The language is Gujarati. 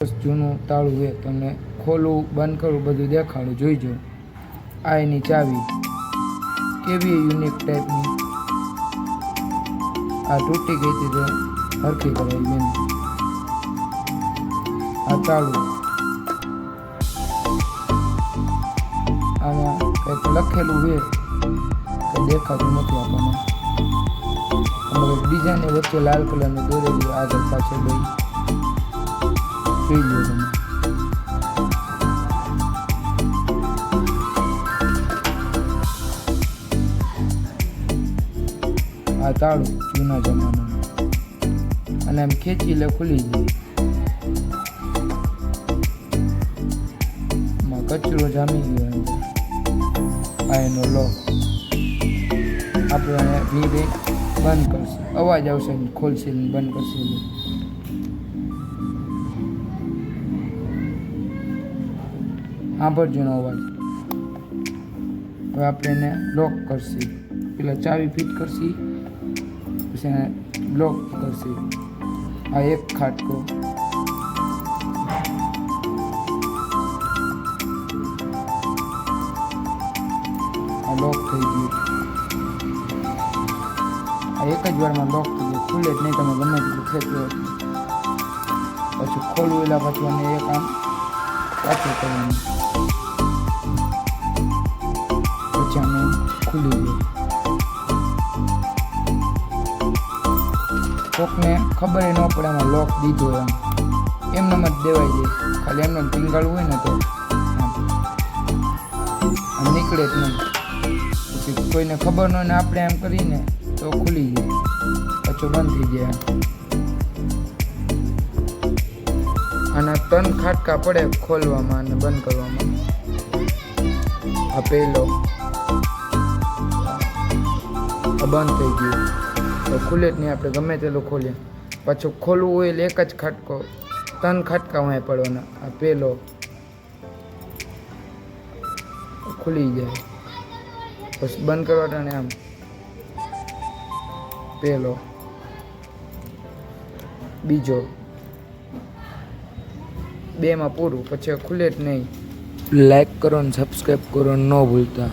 જૂનું તાળું છે, તમને ખોલવું બંધ કરવું બધું દેખાડું, જોઈજો. આ એની ચાવી કેવી યુનિક ટાઈપની, આ તૂટી ગઈ હતી તો હરખી કરાવી બેન. આ તાળું, આમાં કંઈક લખેલું છે કે દેખાતું નથી આપણને. ડિઝાઇન વચ્ચે લાલ કલરની દોરેલી આગળ પાછળ ગઈ, જોઈ લો તમે. આ તાળું જૂના જમાનાનું, અને આમ ખેંચી લે ખુલી જાય. એમાં કચરો જામી ગયો અંદર. આ એનો લોક, આપણે ધીરે બંધ કરશે, અવાજ આવશે, ખોલશે ને બંધ કરશે. સાંભળજો નો અવાજ. હવે આપણે એને લોક કરશે, પેલા ચાવી ફિટ કરશે, પછી એને લોક કરશે. આ એક ખાટકો, આ લોક થઈ ગયું. આ એક જ વારમાં લોક થઈ ગયું, ખુલે જ નહીં. તમે ગમે તેટલું ખેંચો, પછી ખોલવું એટલે પાછું અને એક આમ પાછું કરવાનું, પછી અમે ખુલી ગયું. કોકને ખબર ન પડે એમાં લોક દીધો, એમને જ દેવાઈ જાય. ખાલી એમને ટીંગાળવું હોય ને તો આમ નીકળે જ નહીં. પછી કોઈને ખબર ન હોય ને આપણે એમ કરીને તો ખુલી જાય, પાછું બંધ થઈ જાય. અને 3 ખાટકા પડે ખોલવામાં અને બંધ કરવામાં. આ પહેલો, આ બંધ થઈ ગયું તો ખુલે જ નહીં. આપણે ગમે તેટલું ખોલીએ, પાછું ખોલવું હોય એટલે એક જ ખાટકો, 3 ખાટકા વાંય પડવાના. આ પહેલો ખુલી જાય, પછી બંધ કરવાને આમ પહેલો, બીજો, 2માં પૂરું, પછી ખુલે જ નહીં. લાઈક કરો ને સબસ્ક્રાઈબ કરો ન ભૂલતા.